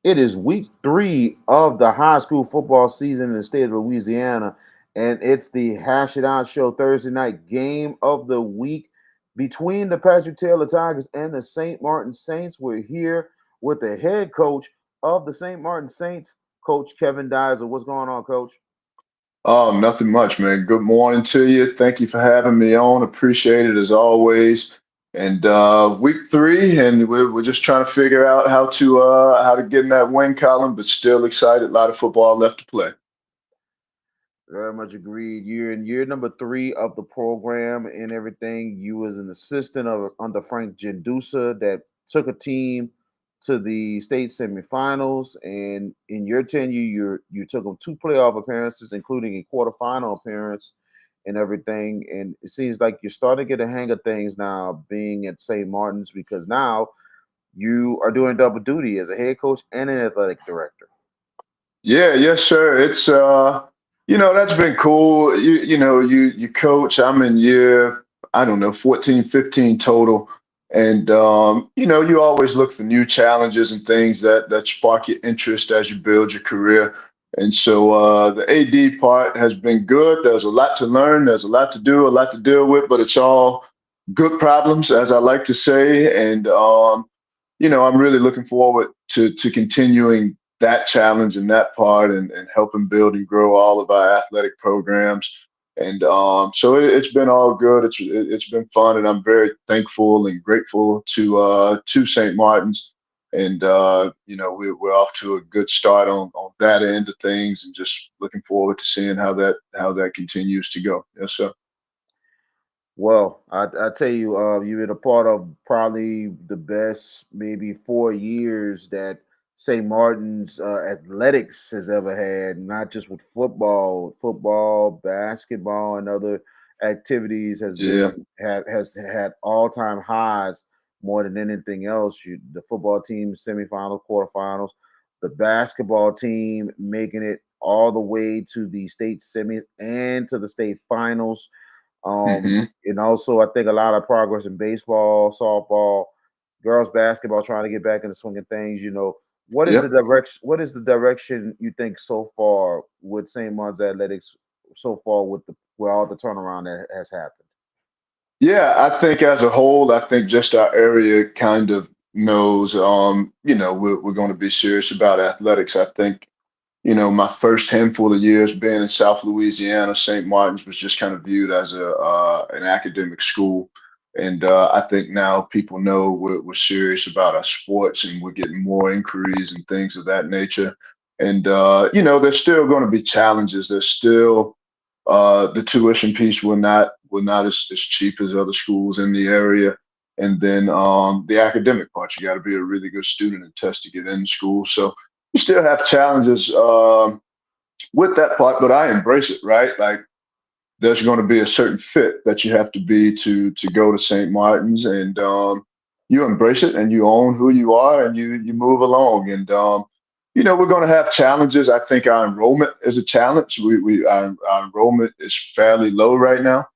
It is week 3 of the high school football season in the state of Louisiana, and it's the Hash It Out Show Thursday night game of the week between the Patrick Taylor Tigers and the St. Martin Saints. We're here with the head coach of the St. Martin Saints, Coach Kevin Dizer. What's going on, Coach? Nothing much, man. Good morning to you. Thank you for having me on. Appreciate it as always. And week 3, and we're just trying to figure out how to get in that win column, but still excited. A lot of football left to play. Very much agreed. You're in year number 3 of the program and everything. You was an assistant of under Frank Gendusa that took a team to the state semifinals. And in your tenure, you took them 2 playoff appearances, including a quarterfinal appearance and everything. And it seems like you're starting to get a hang of things now, being at St. Martin's, because now you are doing double duty as a head coach and an athletic director. Yeah, yes, sir. It's that's been cool. You coach. I'm in year, I don't know, 14, 15 total. And you always look for new challenges and things that spark your interest as you build your career. And so the AD part has been good. There's a lot to learn, there's a lot to do, a lot to deal with, but it's all good problems, as I like to say. And I'm really looking forward to continuing that challenge and that part and helping build and grow all of our athletic programs. And so it's been all good. It's been fun, and I'm very thankful and grateful to St. Martin's. And we're off to a good start on that end of things, and just looking forward to seeing how that continues to go. Yes, sir. Well, I tell you, you've been a part of probably the best maybe 4 years that St. Martin's athletics has ever had, not just with football, basketball, and other activities Yeah. has had all time highs more than anything else. The football team semifinals, quarterfinals, the basketball team making it all the way to the state semis and to the state finals. Hmm. And also, I think a lot of progress in baseball, softball, girls basketball, trying to get back into swinging things. What is the Yep. direction? What is the direction you think so far with St. Martin's athletics so far with all the turnaround that has happened? Yeah, I think as a whole, I think just our area kind of knows, we're going to be serious about athletics. I think, my first handful of years being in South Louisiana, St. Martin's was just kind of viewed as an academic school. And I think now people know we're serious about our sports, and we're getting more inquiries and things of that nature. And, there's still going to be challenges. There's still the tuition piece will not as cheap as other schools in the area. And then the academic part, you got to be a really good student and test to get in school. So you still have challenges with that part, but I embrace it, right? Like there's going to be a certain fit that you have to be to go to St. Martin's, and you embrace it and you own who you are, and you move along. And we're going to have challenges. I think our enrollment is a challenge. Our enrollment is fairly low right now,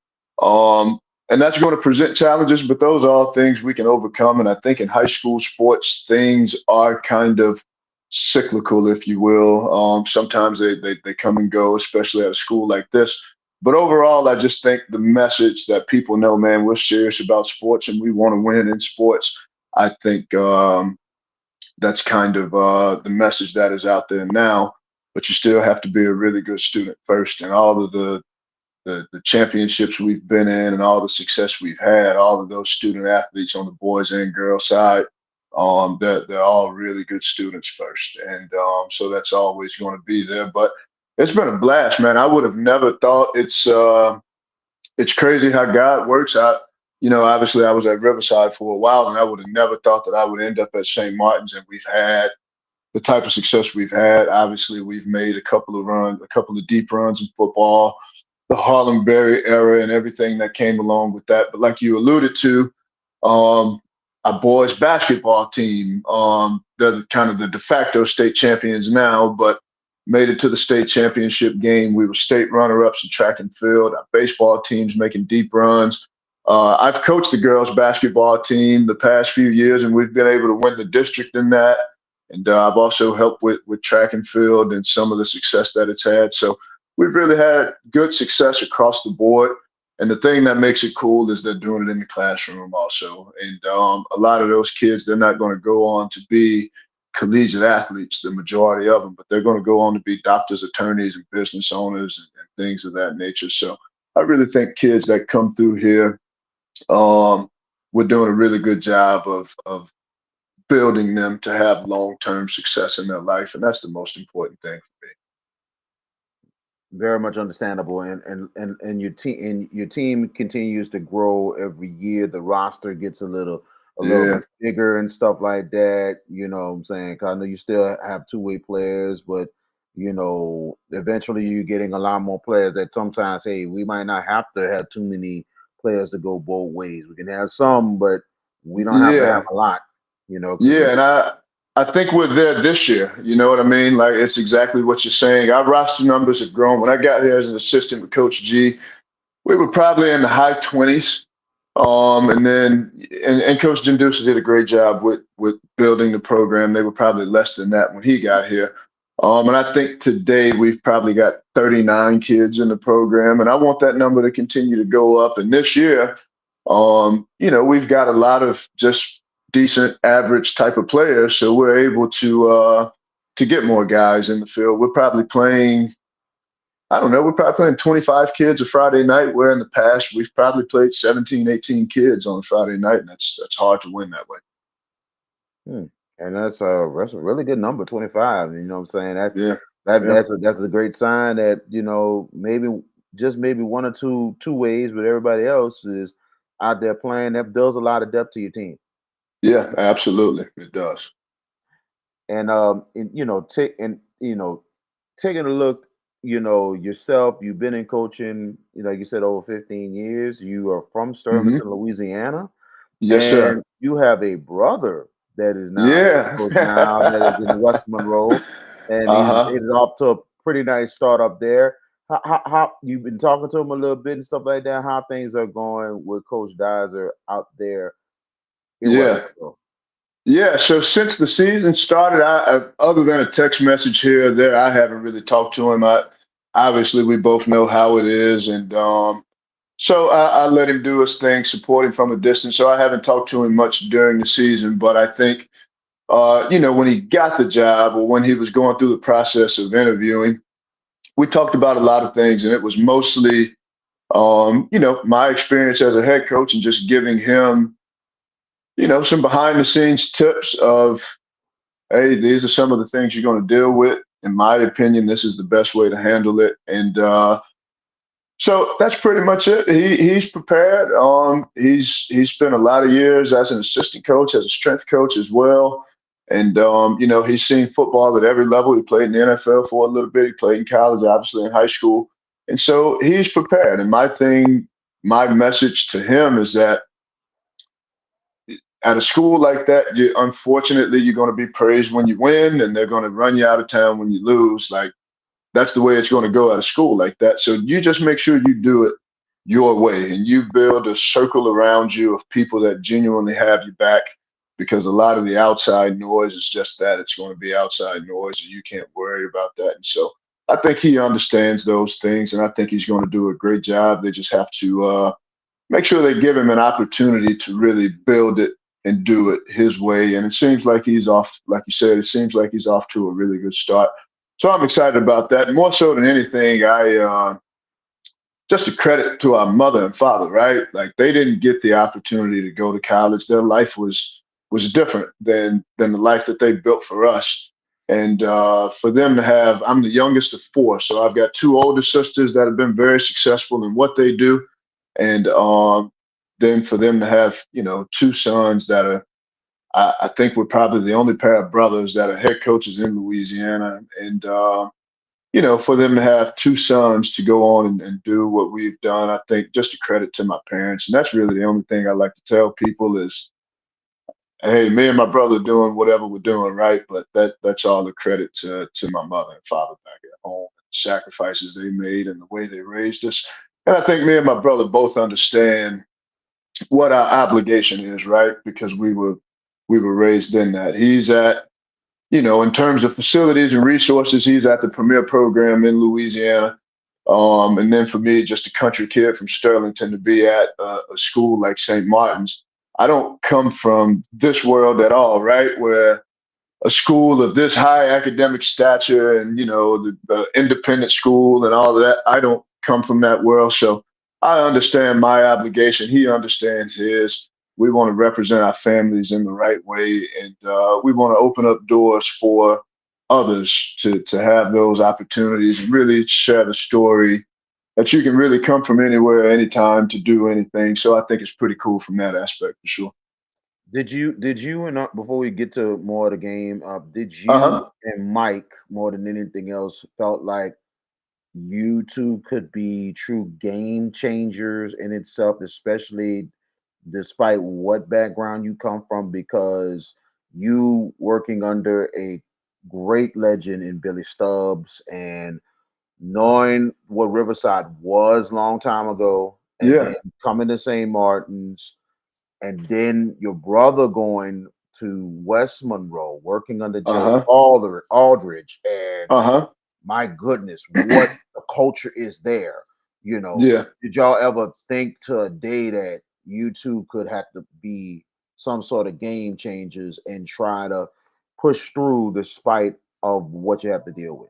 and that's going to present challenges. But those are all things we can overcome. And I think in high school sports, things are kind of cyclical, if you will. Sometimes they come and go, especially at a school like this. But overall, I just think the message that people know, man, we're serious about sports and we want to win in sports. I think that's kind of the message that is out there now. But you still have to be a really good student first. And all of the championships we've been in and all the success we've had, all of those student athletes on the boys and girls side, they're all really good students first. And so that's always going to be there. But it's been a blast, man. I would have never thought it's crazy how God works. Obviously I was at Riverside for a while, and I would have never thought that I would end up at St. Martin's, and we've had the type of success we've had. Obviously, we've made a couple of runs, a couple of deep runs in football, the Harlem Berry era and everything that came along with that. But like you alluded to, um, our boys basketball team, they're kind of the de facto state champions now, but made it to the state championship game. We were state runner-ups in track and field. Our baseball team's making deep runs. I've coached the girls basketball team the past few years, and we've been able to win the district in that. And I've also helped with track and field and some of the success that it's had. So we've really had good success across the board. And the thing that makes it cool is they're doing it in the classroom also. And a lot of those kids, they're not going to go on to be collegiate athletes, the majority of them, but they're going to go on to be doctors, attorneys, and business owners and things of that nature. So I really think kids that come through here, um, we're doing a really good job of building them to have long-term success in their life, and that's the most important thing for Very much understandable, and your team continues to grow every year. The roster gets a me. little Yeah, bit bigger and stuff like that. You know what I'm saying? 'Cause I know you still have two-way players, but eventually you're getting a lot more players that sometimes, hey, we might not have to have too many players to go both ways. We can have some, but we don't have to have yeah, a lot. Because yeah, and I think we're there this year. You know what I mean? Like it's exactly what you're saying. Our roster numbers have grown. When I got here as an assistant with Coach G, we were probably in the high 20s. And then and Coach Jindusha did a great job with building the program. They were probably less than that when he got here. And I think today we've probably got 39 kids in the program, and I want that number to continue to go up. And this year, we've got a lot of just decent average type of players, so we're able to get more guys in the field. We're probably playing, I don't know, we're probably playing 25 kids a Friday night, where in the past we've probably played 17, 18 kids on a Friday night, and that's hard to win that way. Hmm. And that's a really good number, 25. You know what I'm saying? That's Yeah. that Yeah. that's a great sign that, maybe just maybe one or two ways, but everybody else is out there playing. That builds a lot of depth to your team. Yeah, absolutely. It does. And taking a look, yourself, you've been in coaching, like you said, over 15 years. You are from Hmm. Sturmanton, Louisiana. Yes, sir. And you have a brother that is now a head Yeah. coach now that is in West Monroe, and Uh-huh. he's off to a pretty nice start up there. How you've been talking to him a little bit and stuff like that? How things are going with Coach Dizer out there in West Yeah. Monroe? Yeah. So since the season started, other than a text message here or there, I haven't really talked to him. Obviously we both know how it is, and so I let him do his thing, support him from a distance. So I haven't talked to him much during the season, but I think when he got the job or when he was going through the process of interviewing, we talked about a lot of things, and it was mostly, my experience as a head coach and just giving him, some behind the scenes tips of, hey, these are some of the things you're going to deal with. In my opinion, this is the best way to handle it. And so that's pretty much it. He's prepared. He's spent a lot of years as an assistant coach, as a strength coach as well. And he's seen football at every level. He played in the NFL for a little bit. He played in college, obviously in high school. And so he's prepared. And my message to him is that at a school like that, unfortunately you're going to be praised when you win, and they're going to run you out of town when you lose. Like that's the way it's going to go at a school like that. So you just make sure you do it your way, and you build a circle around you of people that genuinely have you back, because a lot of the outside noise is just that. It's going to be outside noise, and you can't worry about that. And so I think he understands those things, and I think he's going to do a great job. They just have to make sure they give him an opportunity to really build it and do it his way. And it seems like he's off, like you said, it seems like he's off to a really good start. So I'm excited about that. More so than anything, I just a credit to our mother and father, right? Like they didn't get the opportunity to go to college. Their life was different than the life that they built for us. And for them to have, I'm the youngest of four, so I've got two older sisters that have been very successful in what they do, and then for them to have, two sons that are, I think we're probably the only pair of brothers that are head coaches in Louisiana, and for them to have two sons to go on and do what we've done, I think just a credit to my parents. And that's really the only thing I like to tell people is, hey, me and my brother doing whatever we're doing, right? But that's all the credit to my mother and father back at home, sacrifices they made and the way they raised us. And I think me and my brother both understand what our obligation is, right? Because we were raised in that. He's at in terms of facilities and resources, he's at the premier program in Louisiana. And then for me, just a country kid from Sterlington to be at a school like St. Martin's, I don't come from this world at all, right? Where a school of this high academic stature and the independent school and all of that. I don't come from that world, so I understand my obligation. He understands his. We want to represent our families in the right way, and we want to open up doors for others to have those opportunities and really share the story that you can really come from anywhere, anytime to do anything. So I think it's pretty cool from that aspect for sure. Did you and before we get to more of the game, did Uh you huh. and Mike more than anything else felt like you two could be true game changers in itself, especially despite what background you come from, because you working under a great legend in Billy Stubbs and knowing what Riverside was long time ago, and then Yeah. coming to St. Martin's, and then your brother going to West Monroe, working under Uh Joe huh. Aldridge, and Uh huh. my goodness, what the culture is there. Yeah. Did y'all ever think to a day that you two could have to be some sort of game changers and try to push through despite of what you have to deal with?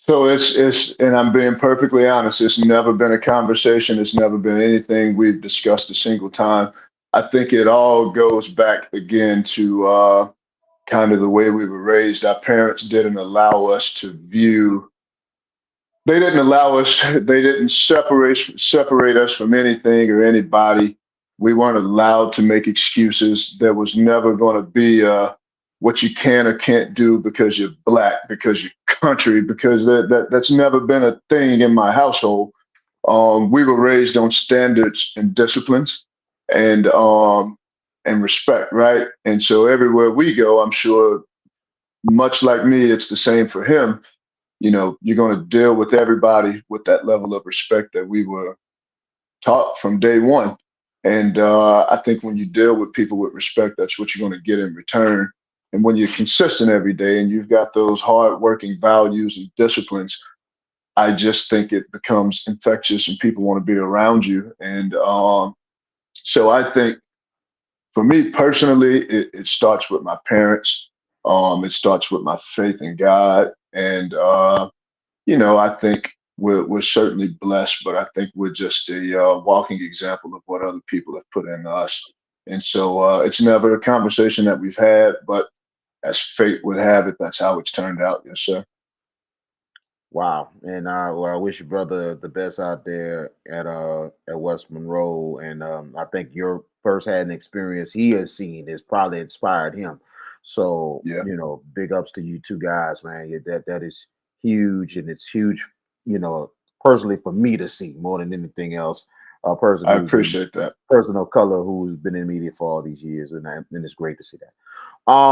So and I'm being perfectly honest, it's never been a conversation. It's never been anything we've discussed a single time. I think it all goes back again to kind of the way we were raised. Our parents didn't allow us to view they didn't allow us they didn't separate us from anything or anybody. We weren't allowed to make excuses. There was never going to be what you can or can't do because you're black, because you're country, because that's never been a thing in my household. We were raised on standards and disciplines and respect, right? And so everywhere we go, I'm sure, much like me, it's the same for him. You're going to deal with everybody with that level of respect that we were taught from day one. And I think when you deal with people with respect, that's what you're going to get in return. And when you're consistent every day and you've got those hardworking values and disciplines, I just think it becomes infectious and people want to be around you. And so I think for me personally, it starts with my parents. It starts with my faith in God. And I think we're certainly blessed, but I think we're just a walking example of what other people have put in us. And so it's never a conversation that we've had, but as fate would have it, that's how it's turned out. Yes, sir. Wow. And well, I wish your brother the best out there at West Monroe. And I think your first hand experience he has seen has probably inspired him. So, Yeah, big ups to you two guys, man. Yeah, that is huge, and it's huge, you know, personally for me to see more than anything else. A person I who's in appreciate that. person of color who's been in media for all these years, and it's great to see that.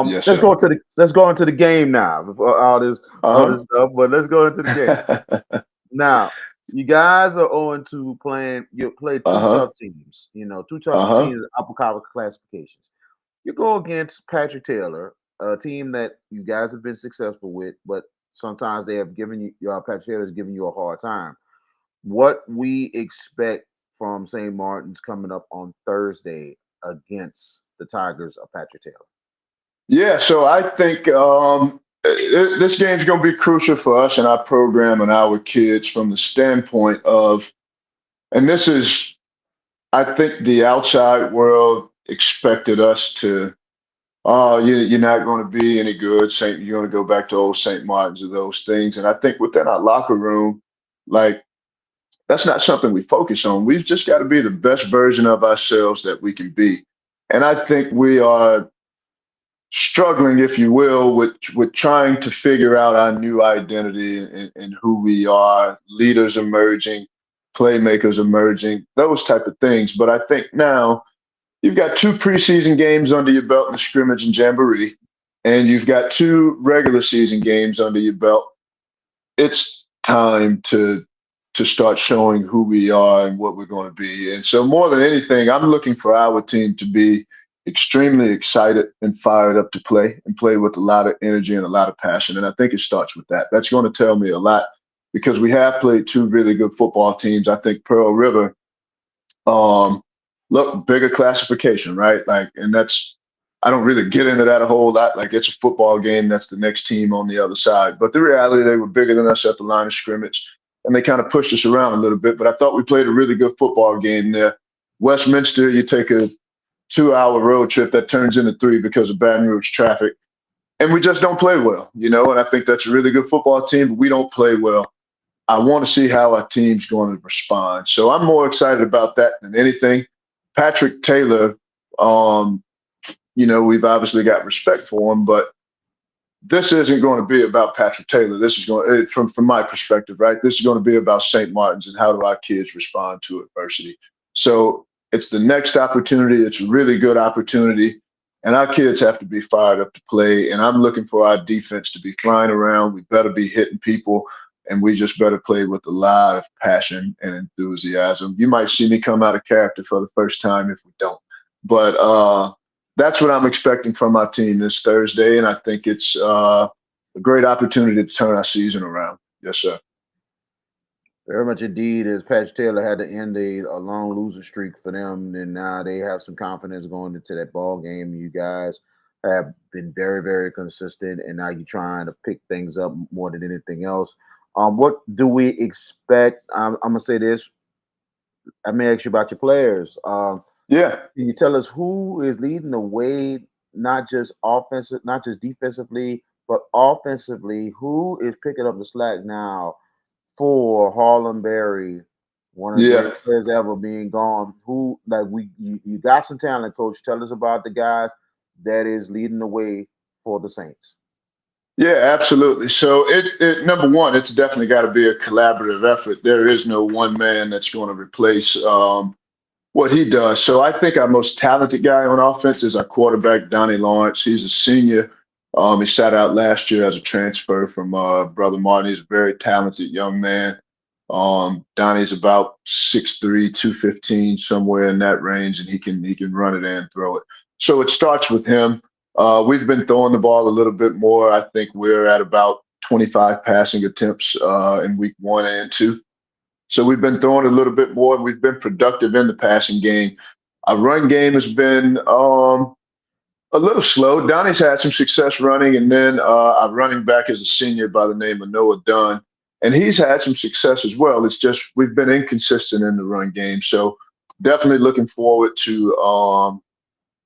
Yes, Let's sir. go into the game now. Before all Uh this stuff, but let's go into the game huh. now. You guys are on to playing. You play Uh two huh. tough teams. Two tough Uh huh. teams, upper conference classifications. You go against Patrick Taylor, a team that you guys have been successful with, but sometimes they have given you. Patrick Taylor has given you a hard time. What we expect from St. Martin's coming up on Thursday against the Tigers of Patrick Taylor. Yeah, so I think this game's going to be crucial for us and our program and our kids from the standpoint of, and this is, I think the outside world expected us to, oh, you're not going to be any good. You're going to go back to old St. Martin's or those things. And I think within our locker room, like, that's not something we focus on. We've just got to be the best version of ourselves that we can be. And I think we are struggling, if you will, with trying to figure out our new identity and who we are, leaders emerging, playmakers emerging, those type of things. But I think now you've got two preseason games under your belt in the scrimmage and jamboree, and you've got two regular season games under your belt. It's time to start showing who we are and what we're going to be. And so more than anything, I'm looking for our team to be extremely excited and fired up to play and play with a lot of energy and a lot of passion. And I think it starts with that. That's going to tell me a lot because we have played two really good football teams. I think Pearl River, um, look, bigger classification, right? Like, and that's, I don't really get into that a whole lot. Like, it's a football game. That's the next team on the other side. But the reality, they were bigger than us at the line of scrimmage, and they kind of pushed us around a little bit. But I thought we played a really good football game there. Westminster, you take a 2 hour road trip that turns into three because of Baton Rouge traffic. And we just don't play well, you know, and I think that's a really good football team, but we don't play well. I want to see how our team's going to respond. So I'm more excited about that than anything. Patrick Taylor, um, we've obviously got respect for him, but this isn't going to be about Patrick Taylor. This is going, from my perspective, right? This is going to be about St. Martin's and how do our kids respond to adversity. So it's the next opportunity. It's a really good opportunity, and our kids have to be fired up to play. And I'm looking for our defense to be flying around. We better be hitting people, and we just better play with a lot of passion and enthusiasm. You might see me come out of character for the first time if we don't, but that's what I'm expecting from our team this Thursday, and I think it's a great opportunity to turn our season around. Yes, sir. Very much indeed, as Patch Taylor had to end a long losing streak for them, and now they have some confidence going into that ball game. You guys have been very, very consistent, and now you're trying to pick things up more than anything else. What do we expect? I'm gonna say this. I may ask you about your players. Yeah, Can you tell us who is leading the way, not just offensive, not just defensively, but offensively? Who is picking up the slack now for Harlem Berry, one of the yeah. greatest players ever being gone? Who like you got some talent, coach. Tell us about the guys that is leading the way for the Saints. Yeah, absolutely. So it number one, it's definitely got to be a collaborative effort. There is no one man that's going to replace what he does. So I think our most talented guy on offense is our quarterback, Donnie Lawrence. He's a senior. He sat out last year as a transfer from Brother Martin. He's a very talented young man. Donnie's about 6'3", 215, somewhere in that range, and he can run it and throw it. So it starts with him. We've been throwing the ball a little bit more. I think we're at about 25 passing attempts in week 1 and 2. So we've been throwing a little bit more, and we've been productive in the passing game. Our run game has been a little slow. Donnie's had some success running, and then our running back is a senior by the name of Noah Dunn, and he's had some success as well. It's just we've been inconsistent in the run game. So definitely looking forward to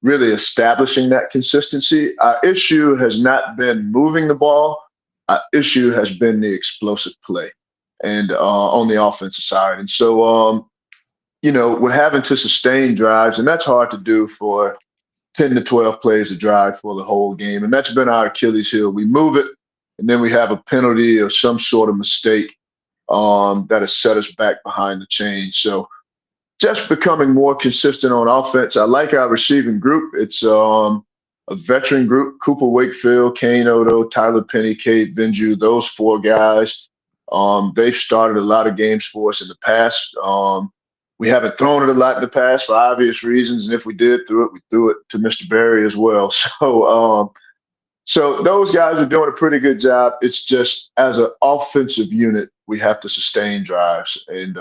really establishing that consistency. Our issue has not been moving the ball. Our issue has been the explosive play and on the offensive side. And so, we're having to sustain drives, and that's hard to do for 10 to 12 plays a drive for the whole game. And that's been our Achilles heel. We move it, and then we have a penalty or some sort of mistake that has set us back behind the chains. So just becoming more consistent on offense. I like our receiving group. It's a veteran group: Cooper Wakefield, Kane Odo, Tyler Penny, Cade Benju. Those four guys. They've started a lot of games for us in the past. We haven't thrown it a lot in the past for obvious reasons, and if we did throw it, we threw it to Mr. Berry as well. So those guys are doing a pretty good job. It's just as an offensive unit, we have to sustain drives, and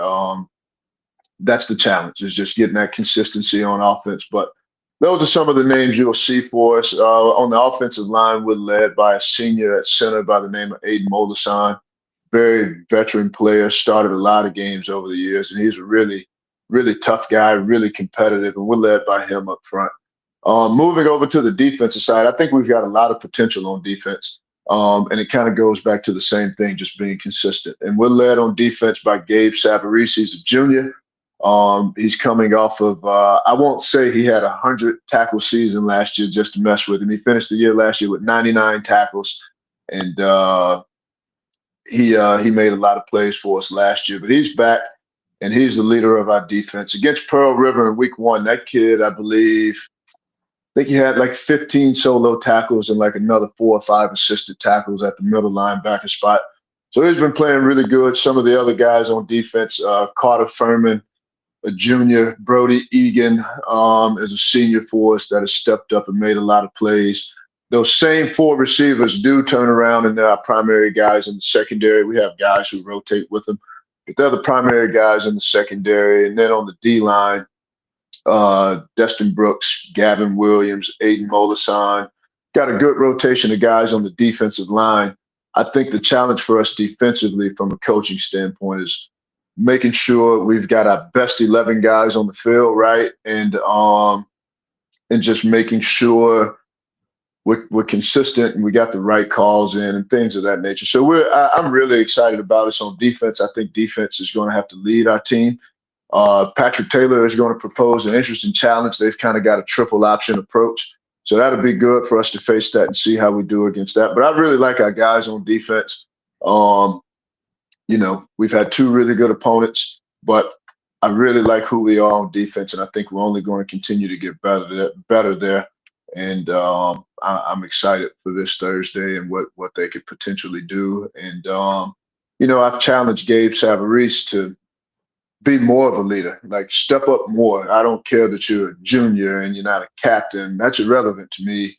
that's the challenge, is just getting that consistency on offense. But those are some of the names you'll see for us. On the offensive line, we're led by a senior at center by the name of Aiden Molasan. Very veteran player, started a lot of games over the years, and he's a really, really tough guy, really competitive, and we're led by him up front. Moving over to the defensive side, I think we've got a lot of potential on defense. And it kind of goes back to the same thing, just being consistent. And we're led on defense by Gabe Savarese. He's a junior. He's coming off of, I won't say he had 100 tackle season last year just to mess with him. He finished the year last year with 99 tackles, and he made a lot of plays for us last year. But he's back, and he's the leader of our defense. Against Pearl River in week 1, that kid, I think he had like 15 solo tackles and like another 4 or 5 assisted tackles at the middle linebacker spot. So he's been playing really good. Some of the other guys on defense, Carter Furman, a junior, Brody Egan, is a senior for us that has stepped up and made a lot of plays. Those same four receivers do turn around and they're our primary guys in the secondary. We have guys who rotate with them, but they're the primary guys in the secondary. And then on the D line, Destin Brooks, Gavin Williams, Aiden Molasan. Got a good rotation of guys on the defensive line. I think the challenge for us defensively from a coaching standpoint is making sure we've got our best 11 guys on the field, right? And just making sure we're consistent and we got the right calls in and things of that nature. So I'm really excited about us on defense. I think defense is going to have to lead our team. Patrick Taylor is going to propose an interesting challenge. They've kind of got a triple option approach. So that'll be good for us to face that and see how we do against that. But I really like our guys on defense. Um, we've had two really good opponents, but I really like who we are on defense, and I think we're only going to continue to get better there. And I'm excited for this Thursday and what they could potentially do. And I've challenged Gabe Savarese to be more of a leader, like step up more. I don't care that you're a junior and you're not a captain. That's irrelevant to me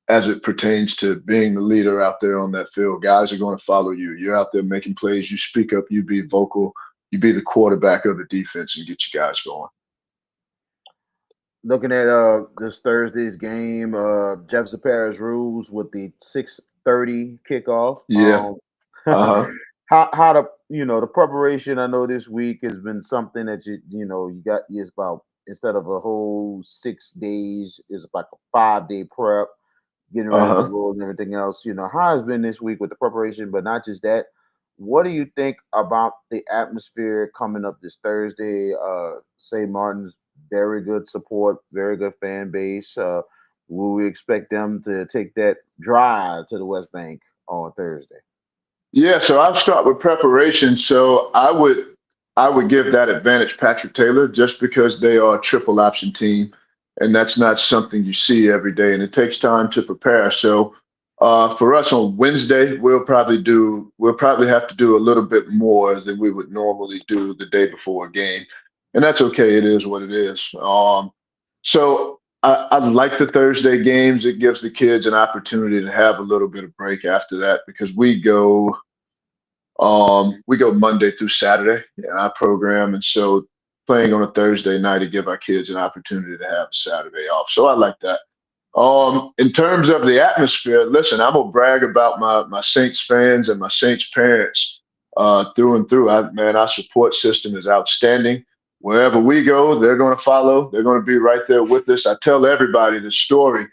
as it pertains to being the leader out there on that field. Guys are going to follow you. You're out there making plays. You speak up. You be vocal. You be the quarterback of the defense and get you guys going. Looking at this Thursday's game, Jefferson Parish rules with the 6:30 kickoff. Yeah. Uh-huh. How the preparation. I know this week has been something that you got is about, instead of a whole 6 days, is like a 5-day prep, getting ready to Uh-huh. roll and everything else. How has been this week with the preparation, but not just that. What do you think about the atmosphere coming up this Thursday? St. Martin's, very good support, very good fan base. Will we expect them to take that drive to the West Bank on Thursday? Yeah, so I'll start with preparation. So I would give that advantage Patrick Taylor just because they are a triple option team, and that's not something you see every day, and it takes time to prepare. So for us on Wednesday, we'll probably have to do a little bit more than we would normally do the day before a game, and that's okay. It is what it is. So I like the Thursday games. It gives the kids an opportunity to have a little bit of break after that because we go Monday through Saturday in our program, and so playing on a Thursday night to give our kids an opportunity to have Saturday off. So I like that. In terms of the atmosphere, listen, I'm gonna brag about my Saints fans and my Saints parents through and through. Man, our support system is outstanding. Wherever we go, they're going to follow. They're going to be right there with us. I tell everybody the story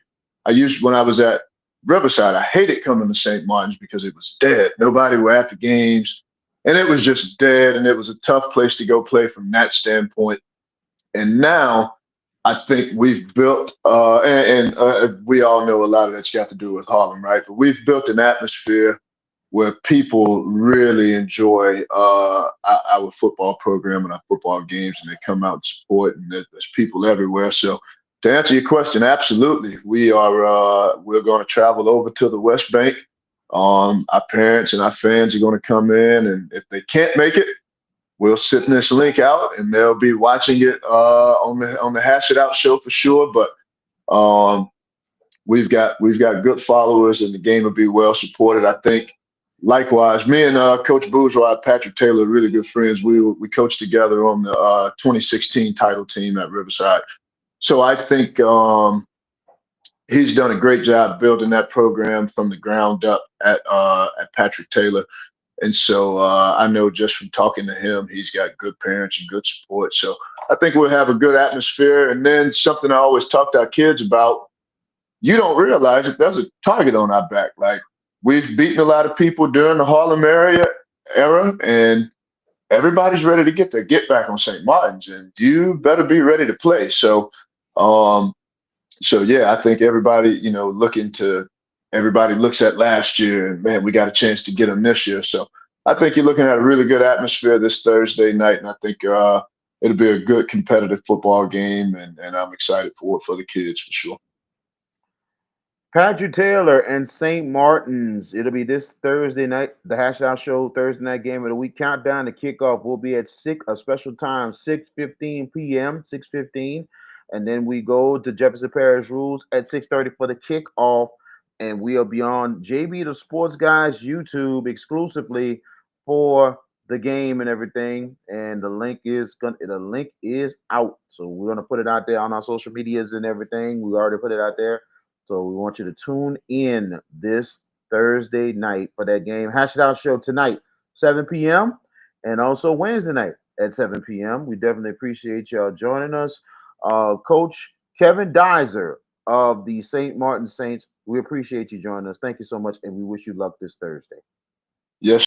I used when I was at Riverside. I hated coming to St. Martin's because it was dead. Nobody were at the games, and it was just dead. And it was a tough place to go play from that standpoint. And now I think we've built, and we all know a lot of that's got to do with Harlem, right? But we've built an atmosphere where people really enjoy our football program and our football games, and they come out and support, and there's people everywhere. So to answer your question, absolutely, we're going to travel over to the West Bank. Our parents and our fans are going to come in, and if they can't make it, we'll send this link out, and they'll be watching it on the Hash It Out show for sure. But um, we've got good followers, and the game will be well supported. I think. Likewise, me and Coach Bourgeois, Patrick Taylor, really good friends. We coached together on the 2016 title team at Riverside. So I think he's done a great job building that program from the ground up at Patrick Taylor. And so I know just from talking to him, he's got good parents and good support. So I think we'll have a good atmosphere. And then something I always talk to our kids about, you don't realize that there's a target on our back. Like we've beaten a lot of people during the Harlem era, and everybody's ready to get back on St. Martin's, and you better be ready to play. Um, so yeah, I think everybody looks at last year and man, we got a chance to get them this year. So I think you're looking at a really good atmosphere this Thursday night, and I think it'll be a good competitive football game, and I'm excited for it for the kids for sure. Patrick Taylor and St. Martin's. It'll be this Thursday night, the Hash Out Show Thursday night game of the week. Countdown to kickoff will be at a special time, 6:15 p.m. 6:15, and then we go to Jefferson Parish Rules at 6:30 for the kickoff, and we'll be on JB the Sports Guys YouTube exclusively for the game and everything. And the link is out, so we're gonna put it out there on our social medias and everything. We already put it out there, so we want you to tune in this Thursday night for that game. Hash It Out Show tonight, 7 p.m. and also Wednesday night at 7 p.m. We definitely appreciate y'all joining us. Coach Kevin Dizer of the St. Martin Saints, we appreciate you joining us. Thank you so much, and we wish you luck this Thursday. Yes,